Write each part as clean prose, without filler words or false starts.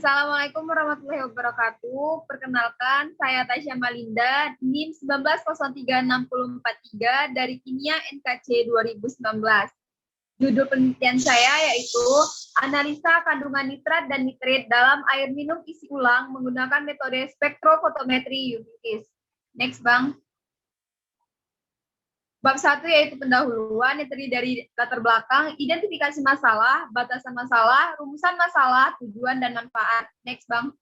Assalamualaikum warahmatullahi wabarakatuh. Perkenalkan, saya Tasya Malinda, NIM 1903643 dari Kimia NKC 2019. Judul penelitian saya yaitu analisa kandungan nitrat dan nitrit dalam air minum isi ulang menggunakan metode spektrofotometri UV. Next, Bang. Bab 1 yaitu pendahuluan yang terdiri dari latar belakang, identifikasi masalah, batasan masalah, rumusan masalah, tujuan, dan manfaat. Next, Bang.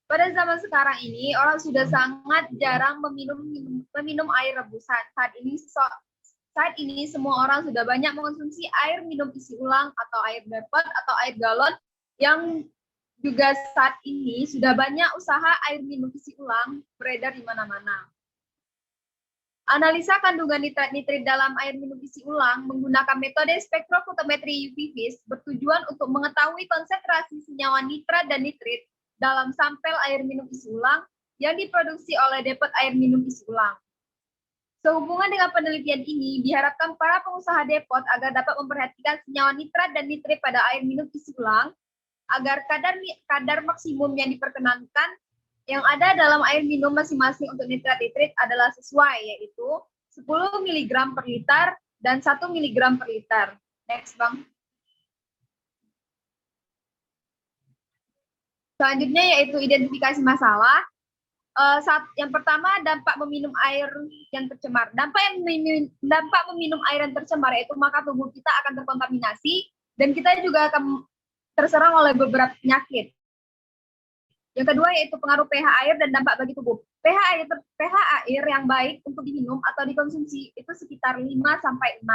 Pada zaman sekarang ini, orang sudah sangat jarang meminum air rebusan. Saat ini semua orang sudah banyak mengonsumsi air minum isi ulang atau air dapat atau air galon yang juga saat ini sudah banyak usaha air minum isi ulang beredar di mana-mana. Analisa kandungan nitrat-nitrit dalam air minum isi ulang menggunakan metode spektrofotometri UV bertujuan untuk mengetahui konsentrasi senyawa nitrat dan nitrit dalam sampel air minum isi ulang yang diproduksi oleh depot air minum isi ulang. Sehubungan dengan penelitian ini, diharapkan para pengusaha depot agar dapat memperhatikan senyawa nitrat dan nitrit pada air minum isi ulang agar kadar maksimum yang diperkenankan yang ada dalam air minum masing-masing untuk nitrat-nitrit adalah sesuai, yaitu 10 mg per liter dan 1 mg per liter. Next, Bang. Selanjutnya yaitu identifikasi masalah. Yang pertama, dampak meminum air yang tercemar. Dampak meminum air yang tercemar yaitu maka tubuh kita akan terkontaminasi dan kita juga akan terserang oleh beberapa penyakit. Yang kedua yaitu pengaruh pH air dan dampak bagi tubuh. pH air yang baik untuk diminum atau dikonsumsi itu sekitar 5 sampai 6.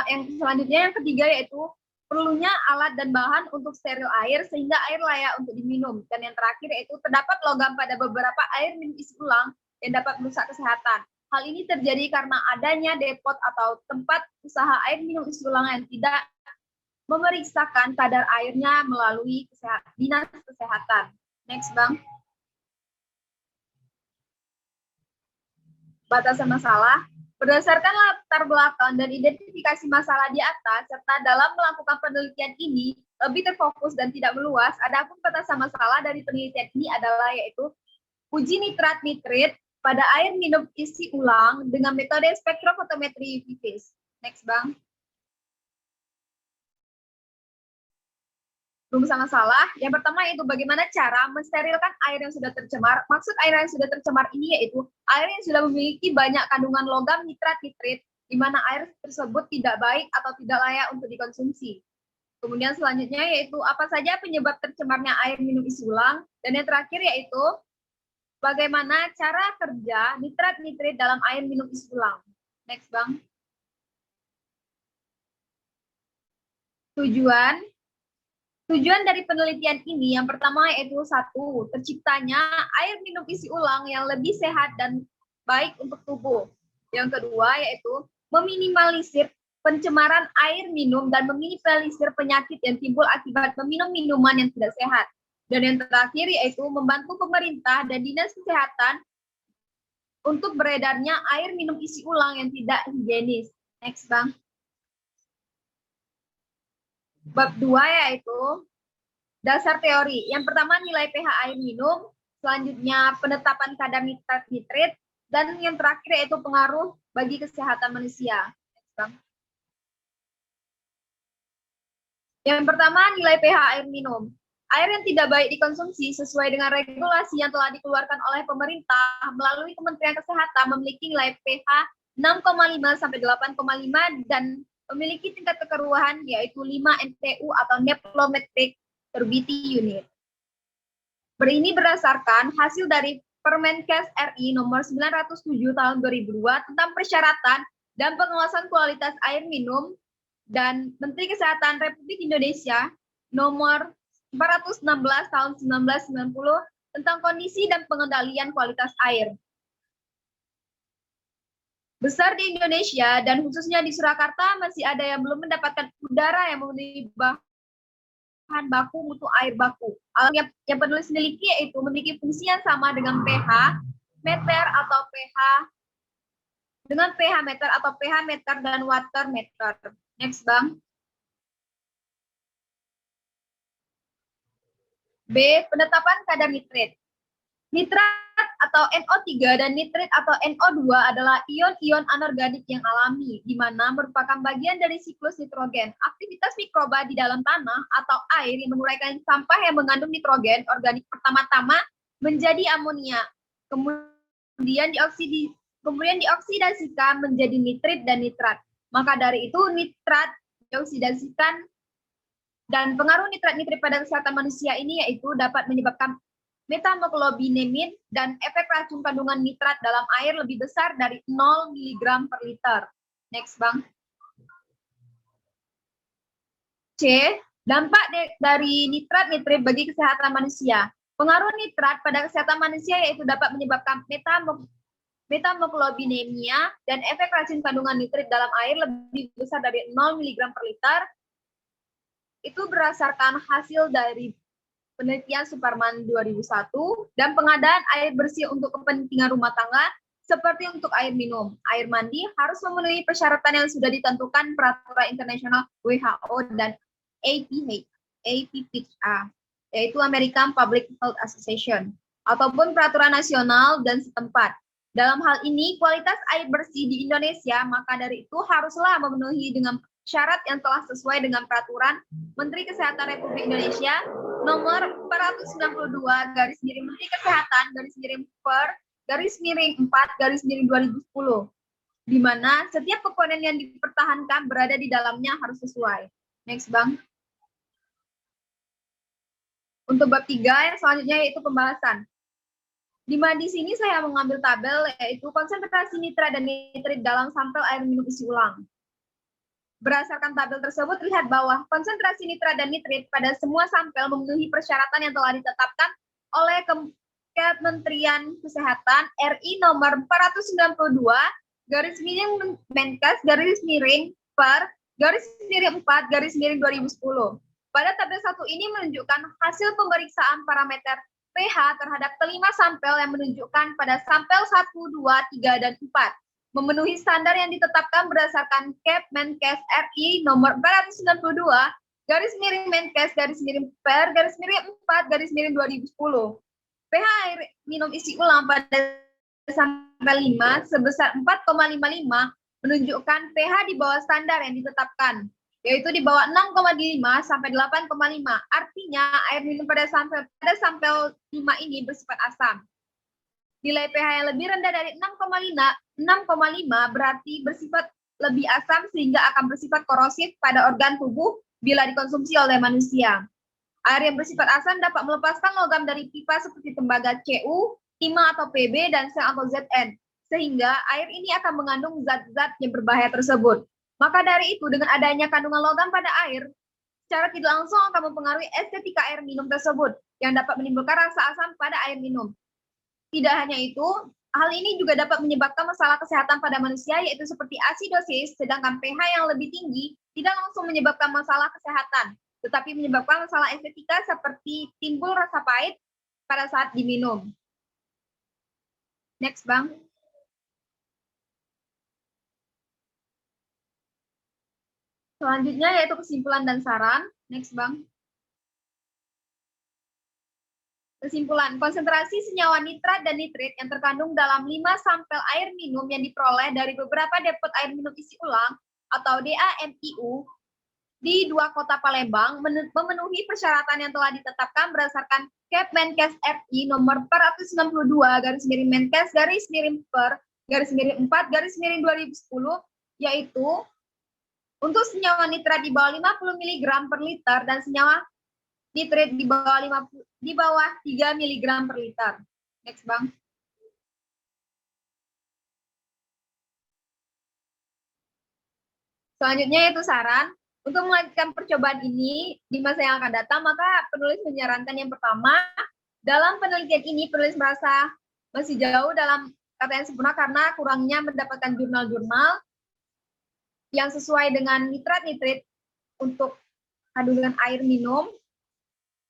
Yang selanjutnya yang ketiga yaitu perlunya alat dan bahan untuk steril air sehingga air layak untuk diminum. Dan yang terakhir yaitu terdapat logam pada beberapa air minum isi ulang yang dapat merusak kesehatan. Hal ini terjadi karena adanya depot atau tempat usaha air minum isi ulang yang tidak memeriksakan kadar airnya melalui dinas kesehatan. Next, Bang. Batasan masalah. Berdasarkan latar belakang dan identifikasi masalah di atas, serta dalam melakukan penelitian ini lebih terfokus dan tidak meluas, adapun batasan masalah dari penelitian ini adalah yaitu uji nitrat-nitrit pada air minum isi ulang dengan metode spektrofotometri UV. Next, Bang. Rumusan masalah. Yang pertama yaitu bagaimana cara mensterilkan air yang sudah tercemar. Maksud air yang sudah tercemar ini yaitu air yang sudah memiliki banyak kandungan logam nitrat-nitrit, di mana air tersebut tidak baik atau tidak layak untuk dikonsumsi. Kemudian selanjutnya yaitu apa saja penyebab tercemarnya air minum isi ulang. Dan yang terakhir yaitu bagaimana cara kerja nitrat-nitrit dalam air minum isi ulang. Next, Bang. Tujuan dari penelitian ini yang pertama yaitu satu, terciptanya air minum isi ulang yang lebih sehat dan baik untuk tubuh. Yang kedua yaitu meminimalisir pencemaran air minum dan meminimalisir penyakit yang timbul akibat meminum minuman yang tidak sehat. Dan yang terakhir yaitu membantu pemerintah dan dinas kesehatan untuk beredarnya air minum isi ulang yang tidak higienis. Next, Bang. Bab 2 yaitu dasar teori. Yang pertama nilai pH air minum, selanjutnya penetapan kadar nitrat-nitrit, dan yang terakhir yaitu pengaruh bagi kesehatan manusia. Yang pertama nilai pH air minum. Air yang tidak baik dikonsumsi sesuai dengan regulasi yang telah dikeluarkan oleh pemerintah melalui Kementerian Kesehatan memiliki nilai pH 6,5 sampai 8,5 dan memiliki tingkat kekeruhan yaitu 5 NTU atau Neplometric Turbidity Unit. Ini berdasarkan hasil dari Permenkes RI nomor 907 tahun 2002 tentang persyaratan dan pengawasan kualitas air minum dan Menteri Kesehatan Republik Indonesia nomor 416 tahun 1990 tentang kondisi dan pengendalian kualitas air. Besar di Indonesia dan khususnya di Surakarta masih ada yang belum mendapatkan udara yang memenuhi bahan baku mutu air baku. Alam yang penulis miliki yaitu memiliki fungsi yang sama dengan pH, meter atau pH dengan pH meter atau pH meter dan water meter. Next, Bang. B. Penetapan kadar nitrit. Nitrat atau NO3 dan nitrit atau NO2 adalah ion-ion anorganik yang alami, di mana merupakan bagian dari siklus nitrogen. Aktivitas mikroba di dalam tanah atau air yang menguraikan sampah yang mengandung nitrogen organik pertama-tama menjadi amonia, kemudian dioksidasikan menjadi nitrit dan nitrat. Maka dari itu nitrat dioksidasikan dan pengaruh nitrat-nitrit pada kesehatan manusia ini yaitu dapat menyebabkan metamoglobinemia dan efek racun kandungan nitrat dalam air lebih besar dari 0 mg per liter. Next, Bang. C. Dampak dari nitrat-nitrit bagi kesehatan manusia. Pengaruh nitrat pada kesehatan manusia yaitu dapat menyebabkan metamoglobinemia dan efek racun kandungan nitrit dalam air lebih besar dari 0 mg per liter. Itu berdasarkan hasil dari penelitian Suparman 2001 dan pengadaan air bersih untuk kepentingan rumah tangga seperti untuk air minum. Air mandi harus memenuhi persyaratan yang sudah ditentukan peraturan internasional WHO dan APPHA, yaitu American Public Health Association, ataupun peraturan nasional dan setempat. Dalam hal ini, kualitas air bersih di Indonesia, maka dari itu haruslah memenuhi dengan syarat yang telah sesuai dengan peraturan Menteri Kesehatan Republik Indonesia nomor 492 garis miring Menteri Kesehatan garis miring per garis miring 4 garis miring 2010, di mana setiap komponen yang dipertahankan berada di dalamnya harus sesuai. Next, Bang. Untuk bab 3 yang selanjutnya yaitu pembahasan. Di sini saya mengambil tabel yaitu konsentrasi nitrat dan nitrit dalam sampel air minum isi ulang. Berdasarkan tabel tersebut, lihat bahwa konsentrasi nitrat dan nitrit pada semua sampel memenuhi persyaratan yang telah ditetapkan oleh Kementerian Kesehatan RI nomor 492 garis miring Menkes garis miring per garis miring 4 garis miring 2010. Pada tabel 1 ini menunjukkan hasil pemeriksaan parameter pH terhadap kelima sampel yang menunjukkan pada sampel 1, 2, 3, dan 4 memenuhi standar yang ditetapkan berdasarkan Menkes RI nomor 492 garis miring Menkes garis miring per garis miring 4 garis miring 2010. pH air minum isi ulang pada sampel 5 sebesar 4,55 menunjukkan pH di bawah standar yang ditetapkan, yaitu di bawah 6,5 sampai 8,5. Artinya air minum pada sampel 5 ini bersifat asam. Nilai pH yang lebih rendah dari 6,5 berarti bersifat lebih asam sehingga akan bersifat korosif pada organ tubuh bila dikonsumsi oleh manusia. Air yang bersifat asam dapat melepaskan logam dari pipa seperti tembaga Cu, timah atau Pb, dan seng atau Zn, sehingga air ini akan mengandung zat-zat yang berbahaya tersebut. Maka dari itu, dengan adanya kandungan logam pada air, secara tidak langsung akan mempengaruhi estetika air minum tersebut, yang dapat menimbulkan rasa asam pada air minum. Tidak hanya itu, hal ini juga dapat menyebabkan masalah kesehatan pada manusia, yaitu seperti asidosis, sedangkan pH yang lebih tinggi tidak langsung menyebabkan masalah kesehatan, tetapi menyebabkan masalah estetika seperti timbul rasa pahit pada saat diminum. Next, Bang. Selanjutnya yaitu kesimpulan dan saran. Next, Bang. Kesimpulan, konsentrasi senyawa nitrat dan nitrit yang terkandung dalam 5 sampel air minum yang diperoleh dari beberapa depot air minum isi ulang atau DAMIU di 2 kota Palembang memenuhi persyaratan yang telah ditetapkan berdasarkan Menkes RI nomor 462 garis miring Menkes garis miring per garis miring 4 garis miring 2010, yaitu untuk senyawa nitrat di bawah 50 mg per liter dan senyawa nitrit di bawah 3 mg per liter. Next, Bang. Selanjutnya yaitu saran. Untuk melanjutkan percobaan ini di masa yang akan datang, maka penulis menyarankan yang pertama, dalam penelitian ini penulis merasa masih jauh dalam kata yang sempurna karena kurangnya mendapatkan jurnal-jurnal yang sesuai dengan nitrat-nitrit untuk kandungan air minum,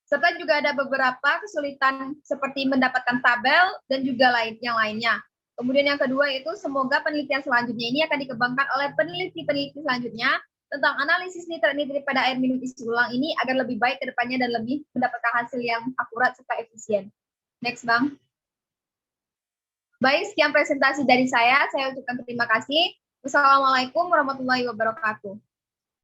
serta juga ada beberapa kesulitan seperti mendapatkan tabel dan juga yang lainnya. Kemudian yang kedua itu semoga penelitian selanjutnya ini akan dikembangkan oleh peneliti-peneliti selanjutnya tentang analisis nitrat-nitrit pada air minum isi ulang ini agar lebih baik ke depannya dan lebih mendapatkan hasil yang akurat serta efisien. Next, Bang. Baik, sekian presentasi dari saya. Saya ucapkan terima kasih. Wassalamualaikum warahmatullahi wabarakatuh.